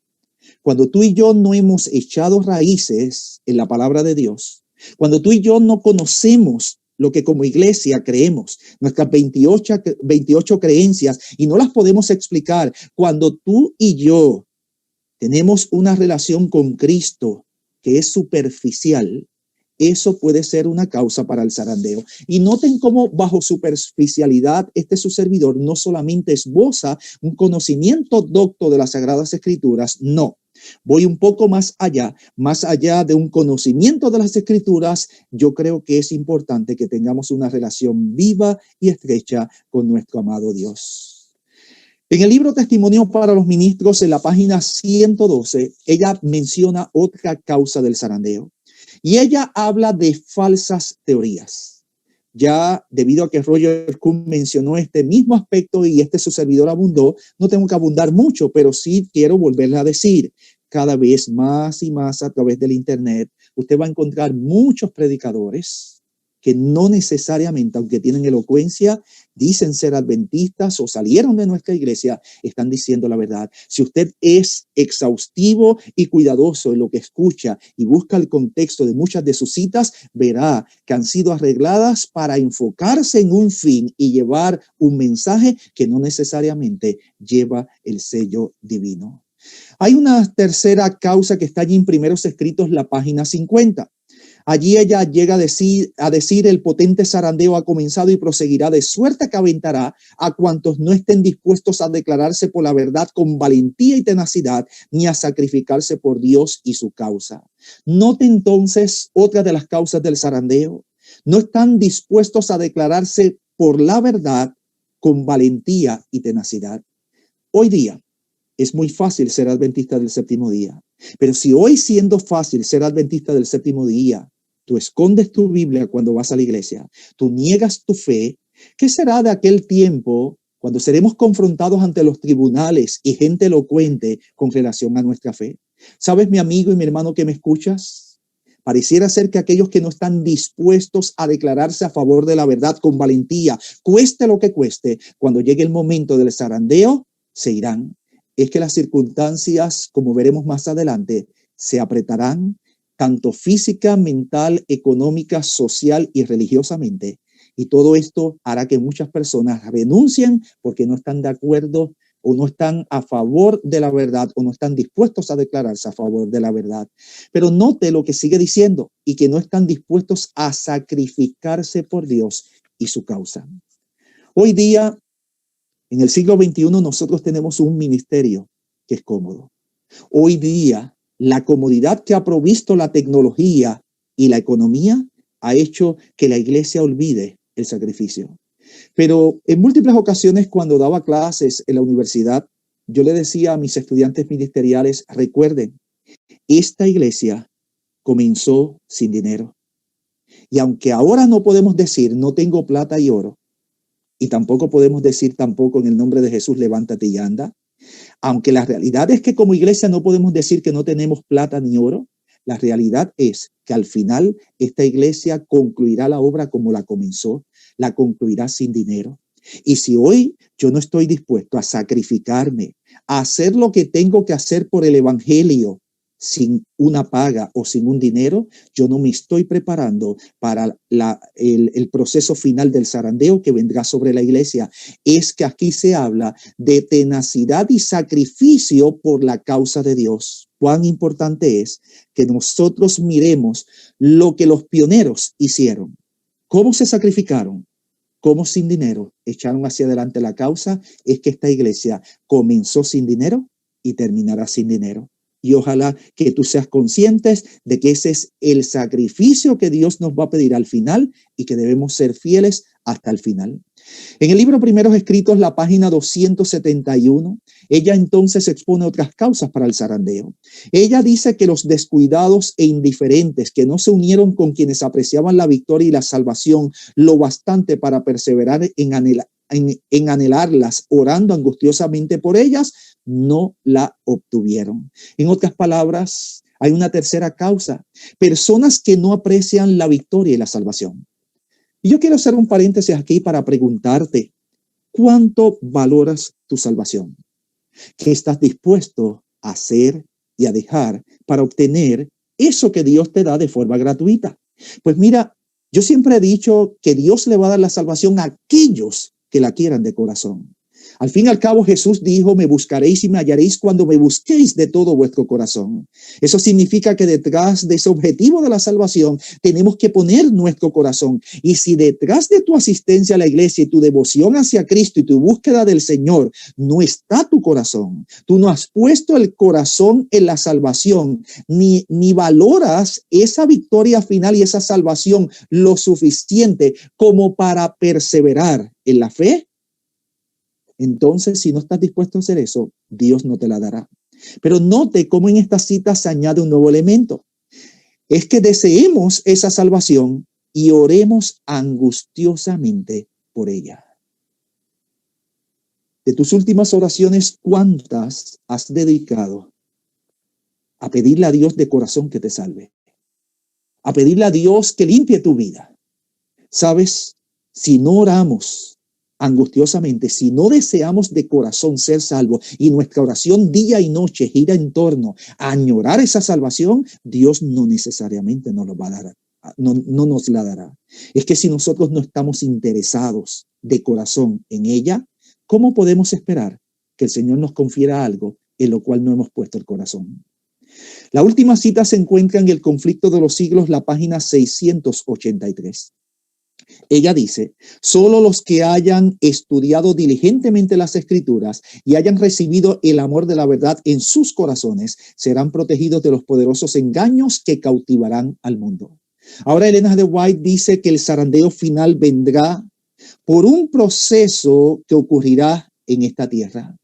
[SPEAKER 3] Cuando tú y yo no hemos echado raíces en la palabra de Dios, cuando tú y yo no conocemos lo que como iglesia creemos, nuestras 28 creencias, y no las podemos explicar, cuando tú y yo tenemos una relación con Cristo que es superficial, eso puede ser una causa para el zarandeo. Y noten cómo bajo superficialidad su servidor no solamente esboza un conocimiento docto de las Sagradas Escrituras, no. Voy un poco más allá de un conocimiento de las Escrituras. Yo creo que es importante que tengamos una relación viva y estrecha con nuestro amado Dios. En el libro Testimonio para los Ministros, en la página 112, ella menciona otra causa del zarandeo. Y ella habla de falsas teorías. Ya debido a que Roger Kuhn mencionó este mismo aspecto y su servidor abundó, no tengo que abundar mucho, pero sí quiero volverle a decir. Cada vez más y más a través del internet, usted va a encontrar muchos predicadores que no necesariamente, aunque tienen elocuencia, dicen ser adventistas o salieron de nuestra iglesia, están diciendo la verdad. Si usted es exhaustivo y cuidadoso en lo que escucha y busca el contexto de muchas de sus citas, verá que han sido arregladas para enfocarse en un fin y llevar un mensaje que no necesariamente lleva el sello divino. Hay una tercera causa que está allí en Primeros Escritos, la página 50. Allí ella llega a decir el potente zarandeo ha comenzado y proseguirá de suerte que aventará a cuantos no estén dispuestos a declararse por la verdad con valentía y tenacidad, ni a sacrificarse por Dios y su causa. Note entonces otra de las causas del zarandeo. No están dispuestos a declararse por la verdad con valentía y tenacidad. Hoy día es muy fácil ser adventista del séptimo día. Pero si hoy, siendo fácil ser adventista del séptimo día, tú escondes tu Biblia cuando vas a la iglesia, tú niegas tu fe, ¿qué será de aquel tiempo cuando seremos confrontados ante los tribunales y gente elocuente con relación a nuestra fe? ¿Sabes, mi amigo y mi hermano que me escuchas? Pareciera ser que aquellos que no están dispuestos a declararse a favor de la verdad con valentía, cueste lo que cueste, cuando llegue el momento del zarandeo, se irán. Es que las circunstancias, como veremos más adelante, se apretarán tanto física, mental, económica, social y religiosamente. Y todo esto hará que muchas personas renuncien porque no están de acuerdo o no están a favor de la verdad o no están dispuestos a declararse a favor de la verdad. Pero note lo que sigue diciendo, y que no están dispuestos a sacrificarse por Dios y su causa. Hoy día, en el siglo XXI, nosotros tenemos un ministerio que es cómodo. Hoy día, la comodidad que ha provisto la tecnología y la economía ha hecho que la iglesia olvide el sacrificio. Pero en múltiples ocasiones, cuando daba clases en la universidad, yo le decía a mis estudiantes ministeriales, recuerden, esta iglesia comenzó sin dinero. Y aunque ahora no podemos decir no tengo plata y oro, y tampoco podemos decir tampoco en el nombre de Jesús levántate y anda, aunque la realidad es que como iglesia no podemos decir que no tenemos plata ni oro, la realidad es que al final esta iglesia concluirá la obra como la comenzó, la concluirá sin dinero. Y si hoy yo no estoy dispuesto a sacrificarme, a hacer lo que tengo que hacer por el evangelio sin una paga o sin un dinero, yo no me estoy preparando para el proceso final del zarandeo que vendrá sobre la iglesia. Es que aquí se habla de tenacidad y sacrificio por la causa de Dios. Cuán importante es que nosotros miremos lo que los pioneros hicieron, cómo se sacrificaron, cómo sin dinero echaron hacia adelante la causa. Es que esta iglesia comenzó sin dinero y terminará sin dinero. Y ojalá que tú seas conscientes de que ese es el sacrificio que Dios nos va a pedir al final y que debemos ser fieles hasta el final. En el libro Primeros Escritos, la página 271, ella entonces expone otras causas para el zarandeo. Ella dice que los descuidados e indiferentes que no se unieron con quienes apreciaban la victoria y la salvación lo bastante para perseverar en anhelarlas, orando angustiosamente por ellas, no la obtuvieron. En otras palabras, hay una tercera causa: personas que no aprecian la victoria y la salvación. Y yo quiero hacer un paréntesis aquí para preguntarte, ¿cuánto valoras tu salvación? ¿Qué estás dispuesto a hacer y a dejar para obtener eso que Dios te da de forma gratuita? Pues mira, yo siempre he dicho que Dios le va a dar la salvación a aquellos que la quieran de corazón. Al fin y al cabo, Jesús dijo, me buscaréis y me hallaréis cuando me busquéis de todo vuestro corazón. Eso significa que detrás de ese objetivo de la salvación tenemos que poner nuestro corazón. Y si detrás de tu asistencia a la iglesia y tu devoción hacia Cristo y tu búsqueda del Señor no está tu corazón, tú no has puesto el corazón en la salvación, ni valoras esa victoria final y esa salvación lo suficiente como para perseverar en la fe, entonces, si no estás dispuesto a hacer eso, Dios no te la dará. Pero note cómo en esta cita se añade un nuevo elemento. Es que deseemos esa salvación y oremos angustiosamente por ella. De tus últimas oraciones, ¿cuántas has dedicado a pedirle a Dios de corazón que te salve? A pedirle a Dios que limpie tu vida. ¿Sabes? Si no oramos angustiosamente, si no deseamos de corazón ser salvos y nuestra oración día y noche gira en torno a añorar esa salvación, Dios no necesariamente nos lo va a dar, no nos la dará. Es que si nosotros no estamos interesados de corazón en ella, ¿cómo podemos esperar que el Señor nos confiera algo en lo cual no hemos puesto el corazón? La última cita se encuentra en el Conflicto de los Siglos, la página 683. Ella dice, solo los que hayan estudiado diligentemente las Escrituras y hayan recibido el amor de la verdad en sus corazones serán protegidos de los poderosos engaños que cautivarán al mundo. Ahora Elena de White dice que el zarandeo final vendrá por un proceso que ocurrirá en esta tierra.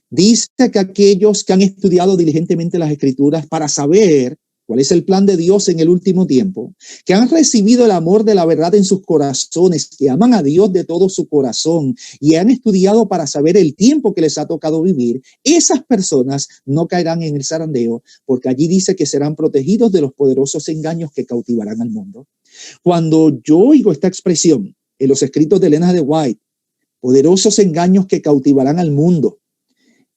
[SPEAKER 3] Dice que aquellos que han estudiado diligentemente las Escrituras para saber ¿Cuál es el plan de Dios en el último tiempo? Que han recibido el amor de la verdad en sus corazones, que aman a Dios de todo su corazón y han estudiado para saber el tiempo que les ha tocado vivir. Esas personas no caerán en el zarandeo, porque allí dice que serán protegidos de los poderosos engaños que cautivarán al mundo. Cuando yo oigo esta expresión en los escritos de Elena de White, poderosos engaños que cautivarán al mundo,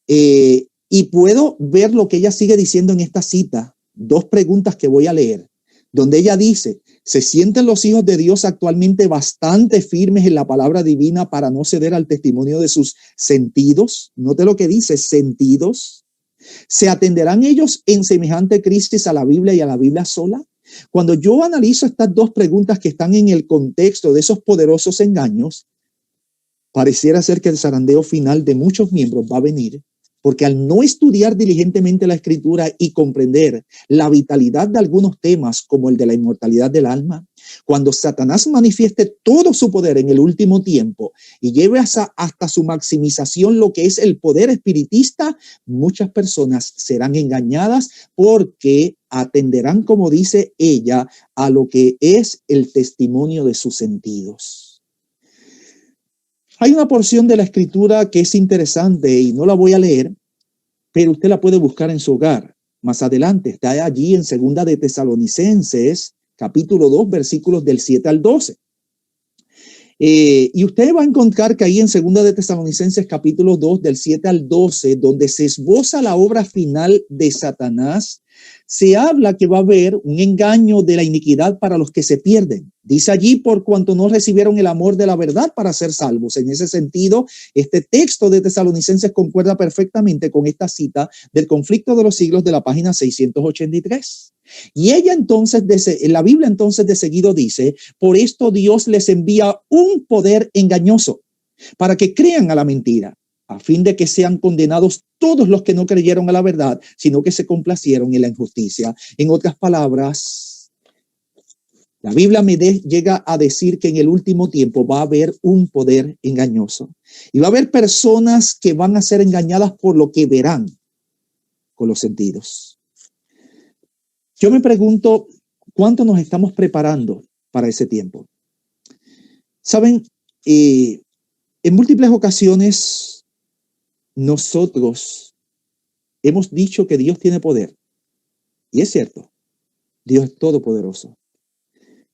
[SPEAKER 3] y puedo ver lo que ella sigue diciendo en esta cita, dos preguntas que voy a leer, donde ella dice, ¿se sienten los hijos de Dios actualmente bastante firmes en la palabra divina para no ceder al testimonio de sus sentidos? Note lo que dice, sentidos. ¿Se atenderán ellos en semejante crisis a la Biblia y a la Biblia sola? Cuando yo analizo estas dos preguntas que están en el contexto de esos poderosos engaños, pareciera ser que el zarandeo final de muchos miembros va a venir, porque al no estudiar diligentemente la Escritura y comprender la vitalidad de algunos temas como el de la inmortalidad del alma, cuando Satanás manifieste todo su poder en el último tiempo y lleve hasta su maximización lo que es el poder espiritista, muchas personas serán engañadas porque atenderán, como dice ella, a lo que es el testimonio de sus sentidos. Hay una porción de la Escritura que es interesante y no la voy a leer, pero usted la puede buscar en su hogar. Más adelante está allí en 2 de Tesalonicenses, capítulo 2, versículos del 7 al 12. Y usted va a encontrar que ahí en 2 de Tesalonicenses, capítulo 2, del 7 al 12, donde se esboza la obra final de Satanás, se habla que va a haber un engaño de la iniquidad para los que se pierden. Dice allí, por cuanto no recibieron el amor de la verdad para ser salvos. En ese sentido, este texto de Tesalonicenses concuerda perfectamente con esta cita del conflicto de los siglos de la página 683. Y ella entonces, en la Biblia entonces de seguido dice, por esto Dios les envía un poder engañoso para que crean a la mentira, a fin de que sean condenados todos los que no creyeron a la verdad, sino que se complacieron en la injusticia. En otras palabras, la Biblia llega a decir que en el último tiempo va a haber un poder engañoso. Y va a haber personas que van a ser engañadas por lo que verán con los sentidos. Yo me pregunto, ¿cuánto nos estamos preparando para ese tiempo? Saben, en múltiples ocasiones nosotros hemos dicho que Dios tiene poder. Y es cierto, Dios es todopoderoso.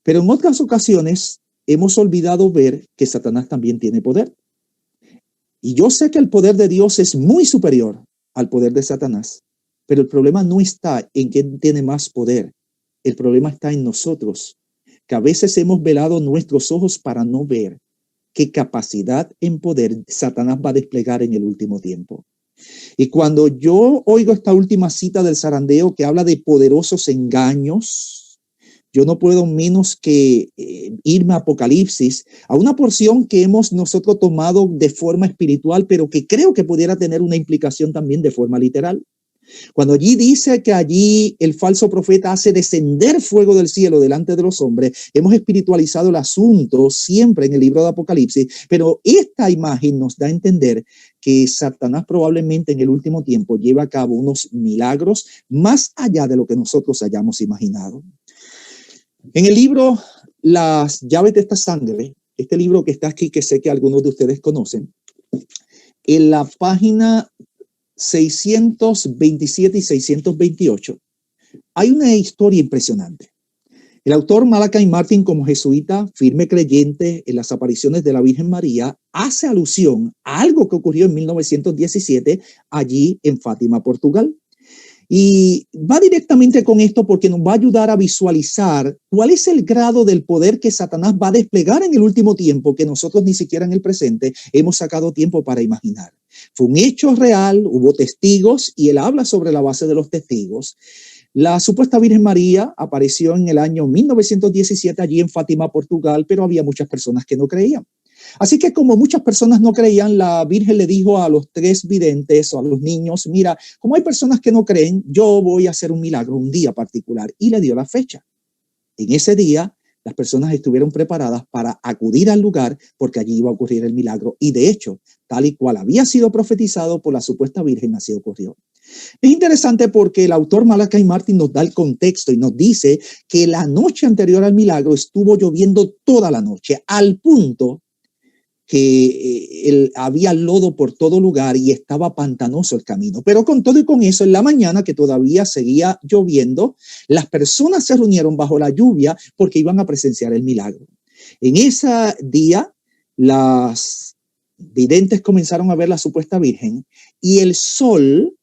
[SPEAKER 3] Pero en otras ocasiones hemos olvidado ver que Satanás también tiene poder. Y yo sé que el poder de Dios es muy superior al poder de Satanás. Pero el problema no está en quién tiene más poder. El problema está en nosotros, que a veces hemos velado nuestros ojos para no ver qué capacidad en poder Satanás va a desplegar en el último tiempo. Y cuando yo oigo esta última cita del zarandeo que habla de poderosos engaños, yo no puedo menos que irme a Apocalipsis, a una porción que hemos nosotros tomado de forma espiritual, pero que creo que pudiera tener una implicación también de forma literal. Cuando allí dice que allí el falso profeta hace descender fuego del cielo delante de los hombres, hemos espiritualizado el asunto siempre en el libro de Apocalipsis, pero esta imagen nos da a entender que Satanás probablemente en el último tiempo lleva a cabo unos milagros más allá de lo que nosotros hayamos imaginado. En el libro Las llaves de esta sangre, este libro que está aquí, que sé que algunos de ustedes conocen, en la página 627 y 628, hay una historia impresionante. El autor Malachi Martin, como jesuita, firme creyente en las apariciones de la Virgen María, hace alusión a algo que ocurrió en 1917 allí en Fátima, Portugal. Y va directamente con esto porque nos va a ayudar a visualizar cuál es el grado del poder que Satanás va a desplegar en el último tiempo que nosotros ni siquiera en el presente hemos sacado tiempo para imaginar. Fue un hecho real, hubo testigos y él habla sobre la base de los testigos. La supuesta Virgen María apareció en el año 1917 allí en Fátima, Portugal, pero había muchas personas que no creían. Así que como muchas personas no creían, la Virgen le dijo a los 3 videntes o a los niños, mira, como hay personas que no creen, yo voy a hacer un milagro un día particular, y le dio la fecha. En ese día las personas estuvieron preparadas para acudir al lugar porque allí iba a ocurrir el milagro. Y de hecho, tal y cual había sido profetizado por la supuesta virgen, así ocurrió. Es interesante porque el autor Malachi Martin nos da el contexto y nos dice que la noche anterior al milagro estuvo lloviendo toda la noche, al punto que había lodo por todo lugar y estaba pantanoso el camino. Pero con todo y con eso, en la mañana, que todavía seguía lloviendo, las personas se reunieron bajo la lluvia porque iban a presenciar el milagro. En ese día, las videntes comenzaron a ver la supuesta virgen y el sol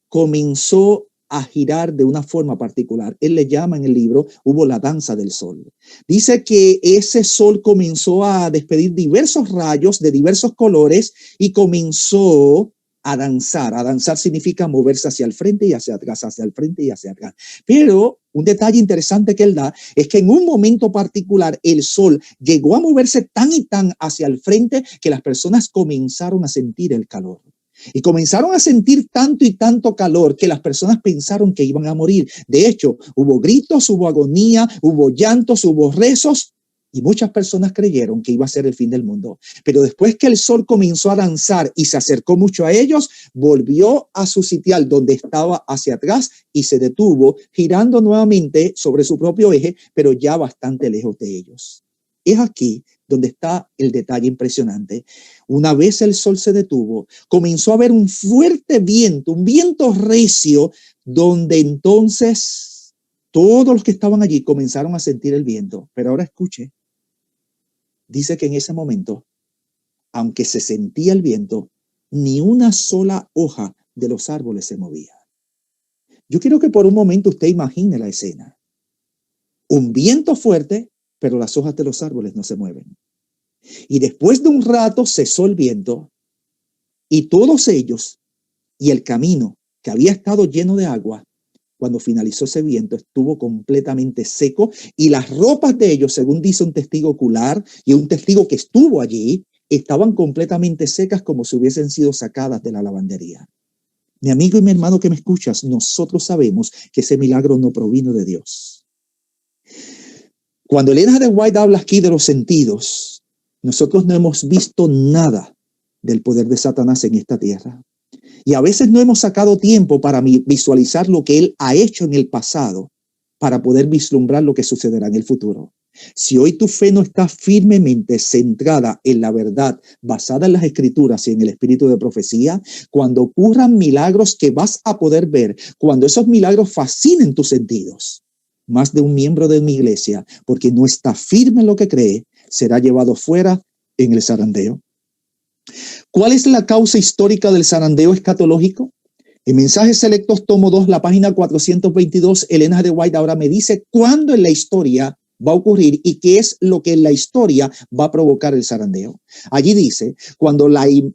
[SPEAKER 3] comenzó a girar de una forma particular. Él le llama en el libro, hubo la danza del sol. Dice que ese sol comenzó a despedir diversos rayos de diversos colores y comenzó a danzar. A danzar significa moverse hacia el frente y hacia atrás, hacia el frente y hacia atrás. Pero un detalle interesante que él da es que en un momento particular el sol llegó a moverse tan y tan hacia el frente que las personas comenzaron a sentir el calor. Y comenzaron a sentir tanto y tanto calor que las personas pensaron que iban a morir. De hecho, hubo gritos, hubo agonía, hubo llantos, hubo rezos y muchas personas creyeron que iba a ser el fin del mundo. Pero después que el sol comenzó a danzar y se acercó mucho a ellos, volvió a su sitial donde estaba hacia atrás y se detuvo, girando nuevamente sobre su propio eje, pero ya bastante lejos de ellos. Es aquí donde está el detalle impresionante. Una vez el sol se detuvo, comenzó a haber un fuerte viento, un viento recio, donde entonces todos los que estaban allí comenzaron a sentir el viento. Pero ahora escuche, dice que en ese momento, aunque se sentía el viento, ni una sola hoja de los árboles se movía. Yo quiero que por un momento usted imagine la escena. Un viento fuerte, pero las hojas de los árboles no se mueven. Y después de un rato cesó el viento y todos ellos y el camino que había estado lleno de agua, cuando finalizó ese viento estuvo completamente seco y las ropas de ellos, según dice un testigo ocular y un testigo que estuvo allí, estaban completamente secas como si hubiesen sido sacadas de la lavandería. Mi amigo y mi hermano que me escuchas, nosotros sabemos que ese milagro no provino de Dios. Cuando Elena de White habla aquí de los sentidos, nosotros no hemos visto nada del poder de Satanás en esta tierra. Y a veces no hemos sacado tiempo para visualizar lo que él ha hecho en el pasado para poder vislumbrar lo que sucederá en el futuro. Si hoy tu fe no está firmemente centrada en la verdad, basada en las escrituras y en el espíritu de profecía, cuando ocurran milagros que vas a poder ver, cuando esos milagros fascinen tus sentidos, más de un miembro de mi iglesia, porque no está firme en lo que cree, será llevado fuera en el zarandeo. ¿Cuál es la causa histórica del zarandeo escatológico? En Mensajes Selectos, tomo 2, la página 422, Elena de White ahora me dice cuándo en la historia va a ocurrir y qué es lo que en la historia va a provocar el zarandeo. Allí dice, cuando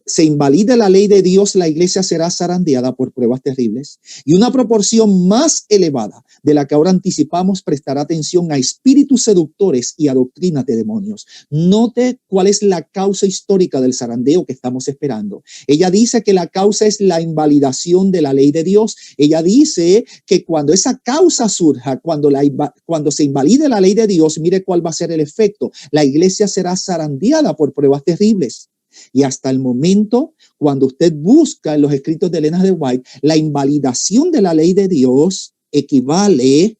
[SPEAKER 3] se invalide la ley de Dios, la iglesia será zarandeada por pruebas terribles y una proporción más elevada de la que ahora anticipamos prestará atención a espíritus seductores y a doctrinas de demonios. Note cuál es la causa histórica del zarandeo que estamos esperando. Ella dice que la causa es la invalidación de la ley de Dios. Ella dice que cuando esa causa surja, cuando se invalide la ley de Dios, mire cuál va a ser el efecto. La iglesia será zarandeada por pruebas terribles. Y hasta el momento, cuando usted busca en los escritos de Elena de White, la invalidación de la ley de Dios equivale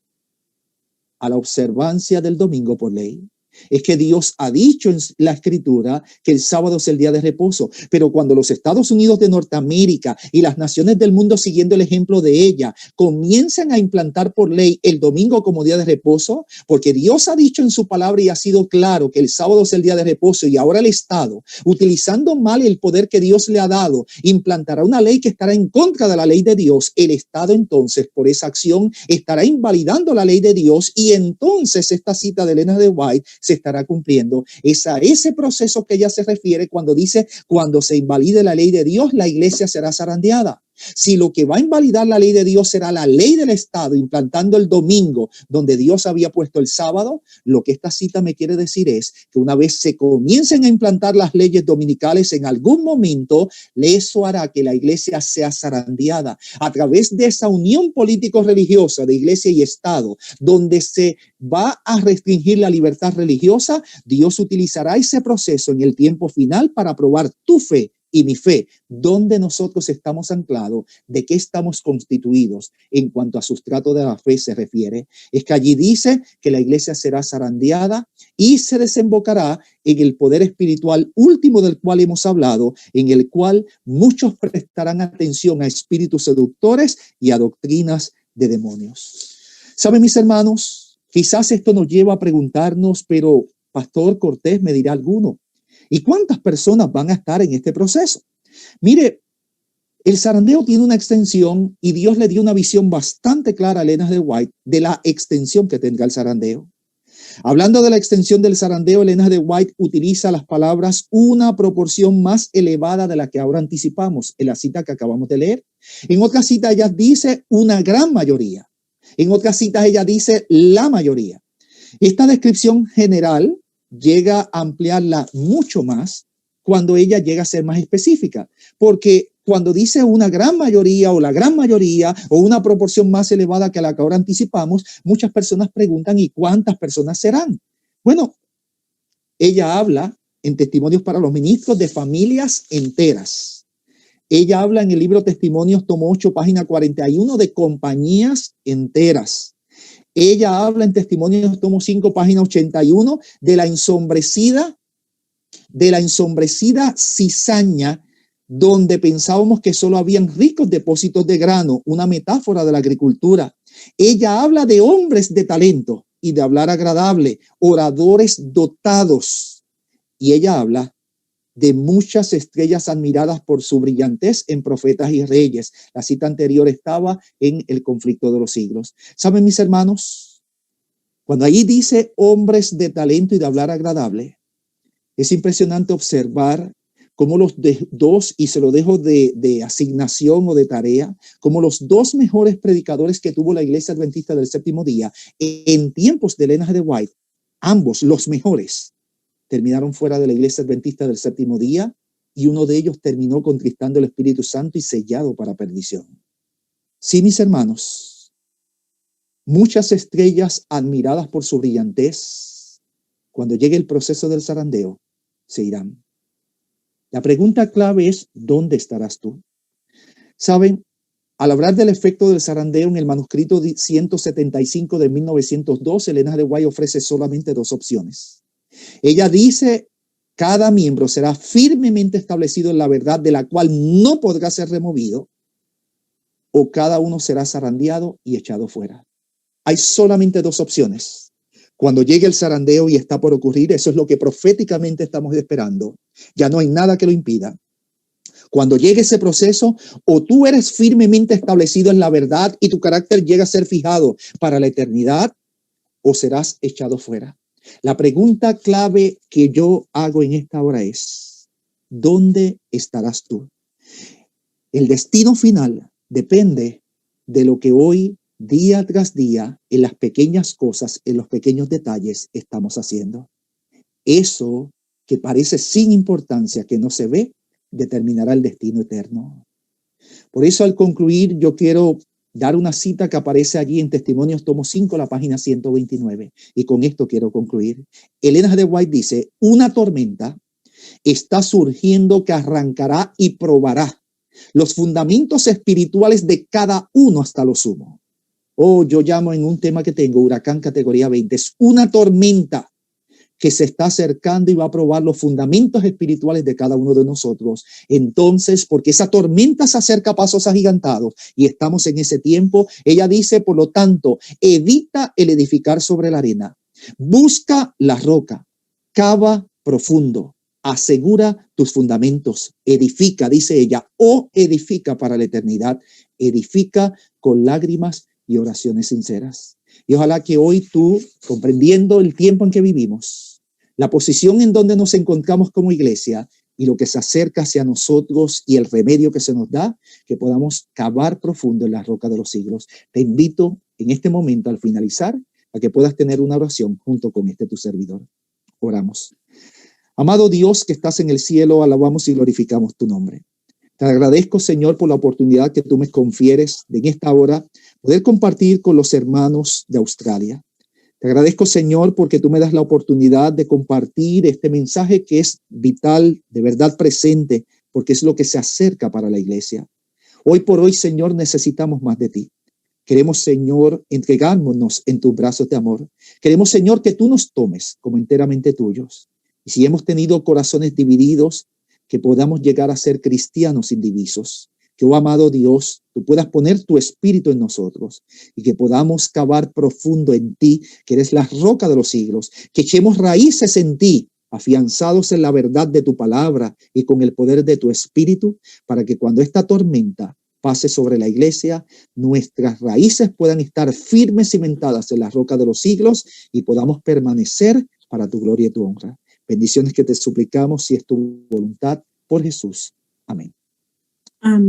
[SPEAKER 3] a la observancia del domingo por ley. Es que Dios ha dicho en la escritura que el sábado es el día de reposo, pero cuando los Estados Unidos de Norteamérica y las naciones del mundo, siguiendo el ejemplo de ella, comienzan a implantar por ley el domingo como día de reposo, porque Dios ha dicho en su palabra y ha sido claro que el sábado es el día de reposo, y ahora el Estado, utilizando mal el poder que Dios le ha dado, implantará una ley que estará en contra de la ley de Dios. El Estado entonces, por esa acción, estará invalidando la ley de Dios, y entonces esta cita de Elena de White se estará cumpliendo. Es a ese proceso que ella se refiere cuando dice, cuando se invalide la ley de Dios, la iglesia será zarandeada. Si lo que va a invalidar la ley de Dios será la ley del Estado, implantando el domingo donde Dios había puesto el sábado, lo que esta cita me quiere decir es que una vez se comiencen a implantar las leyes dominicales, en algún momento eso hará que la iglesia sea zarandeada a través de esa unión político-religiosa de iglesia y Estado, donde se va a restringir la libertad religiosa. Dios utilizará ese proceso en el tiempo final para probar tu fe y mi fe, donde nosotros estamos anclados, de qué estamos constituidos en cuanto a sustrato de la fe se refiere. Es que allí dice que la iglesia será zarandeada y se desembocará en el poder espiritual último del cual hemos hablado, en el cual muchos prestarán atención a espíritus seductores y a doctrinas de demonios. ¿Saben, mis hermanos? Quizás esto nos lleva a preguntarnos, pero Pastor Cortés, me dirá alguno, ¿y cuántas personas van a estar en este proceso? Mire, el zarandeo tiene una extensión y Dios le dio una visión bastante clara a Ellen G. White de la extensión que tendrá el zarandeo. Hablando de la extensión del zarandeo, Ellen G. White utiliza las palabras una proporción más elevada de la que ahora anticipamos en la cita que acabamos de leer. En otra cita ella dice una gran mayoría. En otras citas ella dice la mayoría. Esta descripción general llega a ampliarla mucho más cuando ella llega a ser más específica, porque cuando dice una gran mayoría o la gran mayoría o una proporción más elevada que la que ahora anticipamos, muchas personas preguntan, ¿y cuántas personas serán? Bueno, ella habla en Testimonios para los Ministros de familias enteras. Ella habla en el libro Testimonios, tomo 8, página 41, de compañías enteras. Ella habla en Testimonios, tomo 5, página 81, de la ensombrecida cizaña, donde pensábamos que solo habían ricos depósitos de grano, una metáfora de la agricultura. Ella habla de hombres de talento y de hablar agradable, oradores dotados. Y ella habla de muchas estrellas admiradas por su brillantez en profetas y reyes. La cita anterior estaba en el conflicto de los siglos. ¿Saben, mis hermanos? Cuando ahí dice hombres de talento y de hablar agradable, es impresionante observar cómo los dos, y se lo dejo de asignación o de tarea, como los dos mejores predicadores que tuvo la Iglesia Adventista del Séptimo Día en tiempos de Ellen G. White, ambos los mejores, terminaron fuera de la Iglesia Adventista del Séptimo Día, y uno de ellos terminó contristando el Espíritu Santo y sellado para perdición. Sí, mis hermanos, muchas estrellas admiradas por su brillantez, cuando llegue el proceso del zarandeo, se irán. La pregunta clave es, ¿dónde estarás tú? Saben, al hablar del efecto del zarandeo en el manuscrito 175 de 1912, Ellen G. White ofrece solamente dos opciones. Ella dice, cada miembro será firmemente establecido en la verdad de la cual no podrá ser removido, o cada uno será zarandeado y echado fuera. Hay solamente dos opciones. Cuando llegue el zarandeo y está por ocurrir, eso es lo que proféticamente estamos esperando. Ya no hay nada que lo impida. Cuando llegue ese proceso, o tú eres firmemente establecido en la verdad y tu carácter llega a ser fijado para la eternidad, o serás echado fuera. La pregunta clave que yo hago en esta hora es, ¿dónde estarás tú? El destino final depende de lo que hoy, día tras día, en las pequeñas cosas, en los pequeños detalles, estamos haciendo. Eso que parece sin importancia, que no se ve, determinará el destino eterno. Por eso, al concluir, yo quiero dar una cita que aparece allí en Testimonios, tomo 5, la página 129. Y con esto quiero concluir. Ellen G. White dice, una tormenta está surgiendo que arrancará y probará los fundamentos espirituales de cada uno hasta lo sumo. Yo llamo en un tema que tengo, huracán categoría 20. Es una tormenta que se está acercando y va a probar los fundamentos espirituales de cada uno de nosotros. Entonces, porque esa tormenta se acerca a pasos agigantados y estamos en ese tiempo, ella dice, por lo tanto, evita el edificar sobre la arena. Busca la roca, cava profundo, asegura tus fundamentos, edifica, dice ella, edifica para la eternidad, edifica con lágrimas y oraciones sinceras. Y ojalá que hoy tú, comprendiendo el tiempo en que vivimos, la posición en donde nos encontramos como iglesia, y lo que se acerca hacia nosotros y el remedio que se nos da, que podamos cavar profundo en la roca de los siglos. Te invito en este momento, al finalizar, a que puedas tener una oración junto con tu servidor. Oramos. Amado Dios que estás en el cielo, alabamos y glorificamos tu nombre. Te agradezco, Señor, por la oportunidad que tú me confieres de en esta hora poder compartir con los hermanos de Australia. Te agradezco, Señor, porque tú me das la oportunidad de compartir este mensaje que es vital, de verdad presente, porque es lo que se acerca para la iglesia. Hoy por hoy, Señor, necesitamos más de ti. Queremos, Señor, entregarnos en tus brazos de amor. Queremos, Señor, que tú nos tomes como enteramente tuyos. Y si hemos tenido corazones divididos, que podamos llegar a ser cristianos indivisos. Que, oh amado Dios, tú puedas poner tu espíritu en nosotros y que podamos cavar profundo en ti, que eres la roca de los siglos, que echemos raíces en ti, afianzados en la verdad de tu palabra y con el poder de tu espíritu, para que cuando esta tormenta pase sobre la iglesia, nuestras raíces puedan estar firmes, cimentadas en la roca de los siglos y podamos permanecer para tu gloria y tu honra. Bendiciones que te suplicamos, si es tu voluntad, por Jesús. Amén.
[SPEAKER 4] Amén.